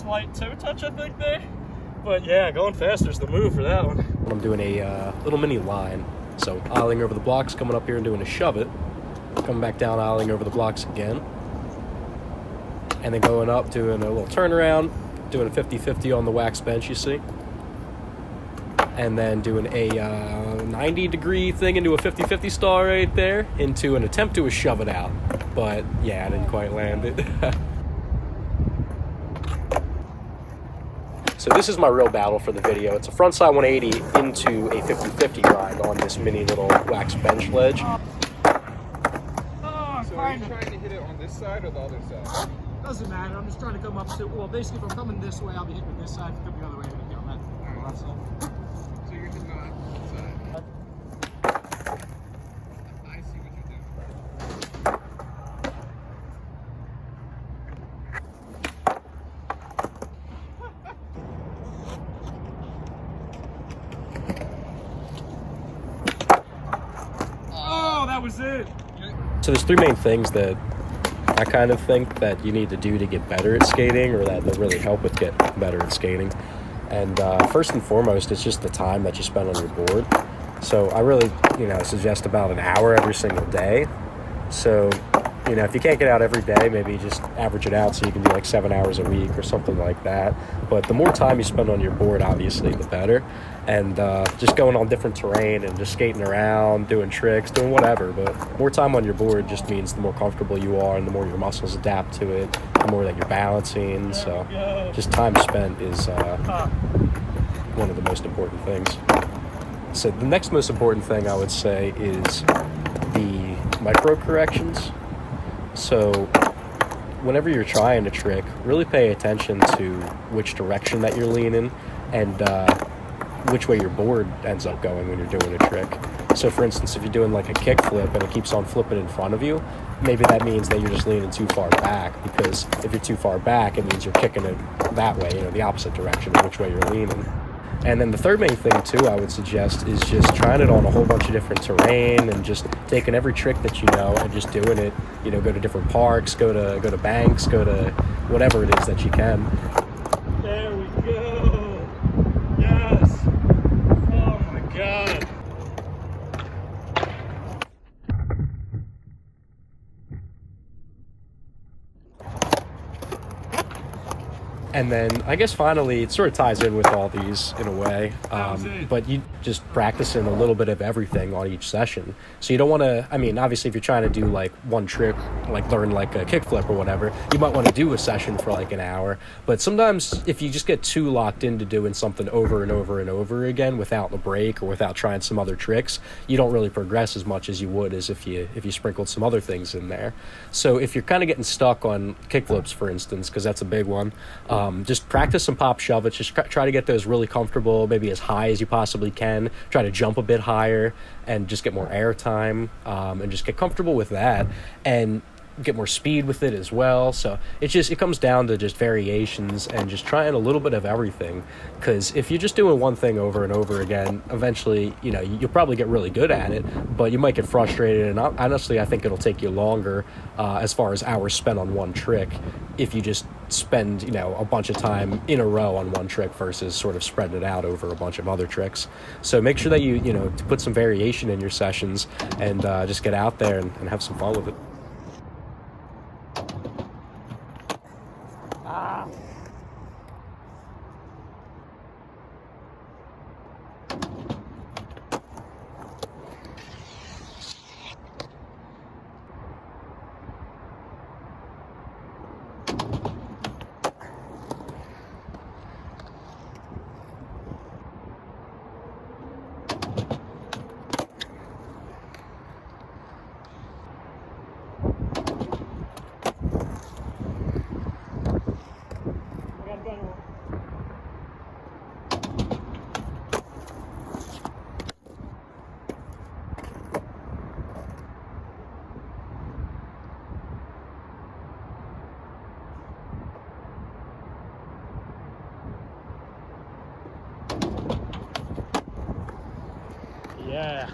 slight toe touch, I think, there. But yeah, going faster is the move for that one. I'm doing a little mini line. So eyeing over the blocks, coming up here and doing a shove it. Coming back down, eyeing over the blocks again. And then going up, doing a little turnaround, doing a 50-50 on the wax bench, you see. And then doing a 90-degree thing into a 50-50 stall right there, into an attempt to shove it out. But yeah, I didn't quite land it. So this is my real battle for the video. It's a frontside 180 into a 50-50 grind on this mini little wax bench ledge. So are you trying to hit it on this side or the other side? Doesn't matter. I'm just trying to come up to, well, basically if I'm coming this way, I'll be hitting with this side. If I come the other way, I'm going to hit on that side. So you're hitting on that side. I see what you're doing. Oh, that was it. So there's three main things that I kind of think that you need to do to get better at skating, or that really help with get better at skating. And first and foremost, it's just the time that you spend on your board. So I really, suggest about an hour every single day. So, if you can't get out every day, maybe just average it out so you can do like 7 hours a week or something like that. But the more time you spend on your board, obviously, the better. And just going on different terrain and just skating around, doing tricks, doing whatever. But more time on your board just means the more comfortable you are and the more your muscles adapt to it, the more that you're balancing. So just time spent is one of the most important things. So the next most important thing I would say is the micro corrections. So whenever you're trying a trick, really pay attention to which direction that you're leaning and which way your board ends up going when you're doing a trick. So for instance, if you're doing like a kick flip and it keeps on flipping in front of you, maybe that means that you're just leaning too far back, because if you're too far back, it means you're kicking it that way, the opposite direction of which way you're leaning. And then the third main thing too, I would suggest, is just trying it on a whole bunch of different terrain and just taking every trick that you know and just doing it. Go to different parks, go to banks, go to whatever it is that you can. There we go. Yes. Oh my God. And then I guess finally it sort of ties in with all these in a way, but you just practicing a little bit of everything on each session. So you don't want to, obviously if you're trying to do like one trick, like learn like a kickflip or whatever, you might want to do a session for like an hour. But sometimes if you just get too locked into doing something over and over and over again without a break or without trying some other tricks, you don't really progress as much as you would as if you sprinkled some other things in there. So if you're kind of getting stuck on kickflips, for instance, because that's a big one, just practice some pop shove it. Just try to get those really comfortable, maybe as high as you possibly can. Try to jump a bit higher and just get more air time, and just get comfortable with that and get more speed with it as well. So it comes down to just variations and just trying a little bit of everything, because if you're just doing one thing over and over again, eventually you'll probably get really good at it, but you might get frustrated. And honestly, I think it'll take you longer as far as hours spent on one trick if you just spend a bunch of time in a row on one trick versus sort of spreading it out over a bunch of other tricks. So make sure that you put some variation in your sessions and just get out there and have some fun with it. Yeah.